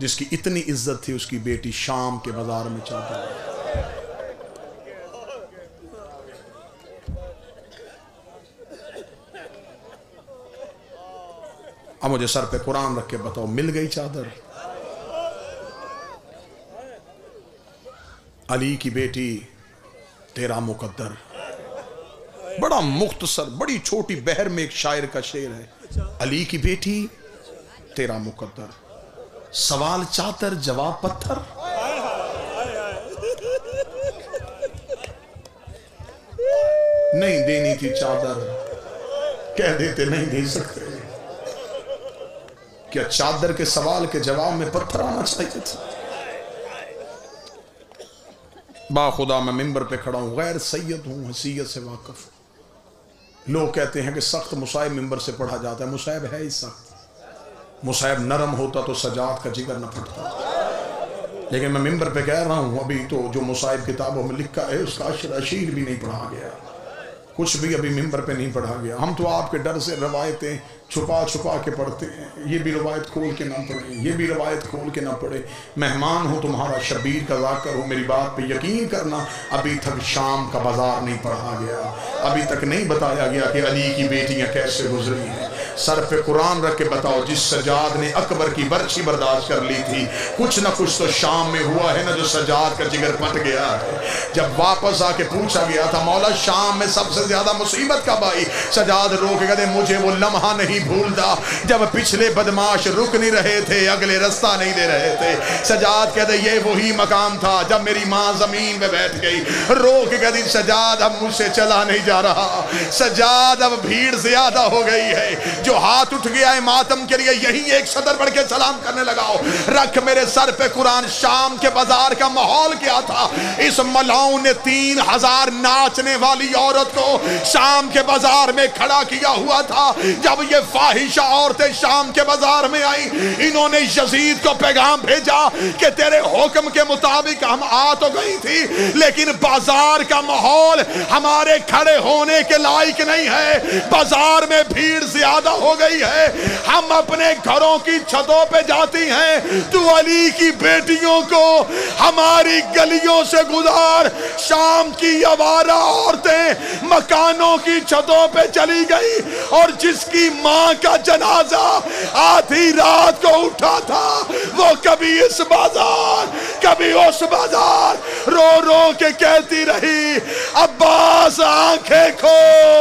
जिसकी इतनी इज्जत थी उसकी बेटी शाम के बाजार में चादर लाई। अब मुझे सर पे कुरान रख के बताओ, मिल गई चादर? अली की बेटी तेरा मुकद्दर। बड़ा मुख्तसर, बड़ी छोटी बहर में एक शायर का शेर है, अली की बेटी तेरा मुकद्दर, सवाल चादर जवाब पत्थर। नहीं देनी थी चादर, कह देते नहीं दे सकते। क्या चादर के सवाल के जवाब में पत्थर आना चाहिए था? बाखुदा मैं मिंबर पे खड़ा हूं, गैर सैयद हूं, हसीयत से वाकिफ। लोग कहते हैं कि सख्त मुसाइब मिंबर से पढ़ा जाता है, मुसाइब है ही सख्त। मुसाइब नरम होता तो सजाद का जिगर न फटता। लेकिन मैं मिंबर पे कह रहा हूं, अभी तो जो मुसाइब किताबों में लिखा है उसका अशीर भी नहीं पढ़ा गया, कुछ भी अभी मिंबर पे नहीं पढ़ा गया। हम तो आपके डर से रवायतें छुपा छुपा के पढ़ते हैं, ये भी रवायत खोल के ना पढ़े, ये भी रवायत खोल के ना पढ़े। मेहमान हो तुम्हारा, शबीर का जाकर हो, मेरी बात पे यकीन करना, अभी तक शाम का बाजार नहीं पढ़ा गया, अभी तक नहीं बताया गया कि अली की बेटियां कैसे गुजरी हैं। सर पे कुरान रख के बताओ, जिस सजाद ने अकबर की बर्छी बर्दाश्त कर ली थी, कुछ ना कुछ तो शाम में हुआ है ना, जो सजाद का जिगर फट गया है। जब वापस आके पूछा गया था, मौला शाम में सबसे ज्यादा मुसीबत कब आई? सजाद रो के कहते, मुझे वो लम्हा नहीं भूलता जब पिछले बदमाश रुक नहीं रहे थे, अगले रास्ता नहीं दे रहे थे। सजाद कहते, ये वही मकाम था जब मेरी माँ जमीन पे बैठ गई, रो के कहती, सजाद अब मुझसे चला नहीं जा रहा, सजाद अब भीड़ ज्यादा हो गई है, जो हाथ उठ गया है मातम के लिए, यही एक सदर बढ़ के सलाम करने लगाओ। रख मेरे सर पे कुरान। शाम के बाजार का माहौल क्या था? इस मलाऊ ने 3000 नाचने वाली औरत को शाम के बाजार में खड़ा किया हुआ था। जब ये फाहिशा औरतें शाम के बाजार में आई, इन्होंने यजीद को पैगाम भेजा कि तेरे हुक्म के मुताबिक हम आ तो गई थी, लेकिन बाजार का माहौल हमारे खड़े होने के लायक नहीं है, बाजार में भीड़ ज्यादा हो गई है, हम अपने घरों की छतों पे जाती हैं, तू अली की बेटियों को हमारी गलियों से गुजार। शाम की आवारा औरतें मकानों की छतों पे चली गई, और जिसकी मां का जनाजा आधी रात को उठा था, वो कभी इस बाजार कभी उस बाजार रो रो के कहती रही, अब्बास आंखें खोल,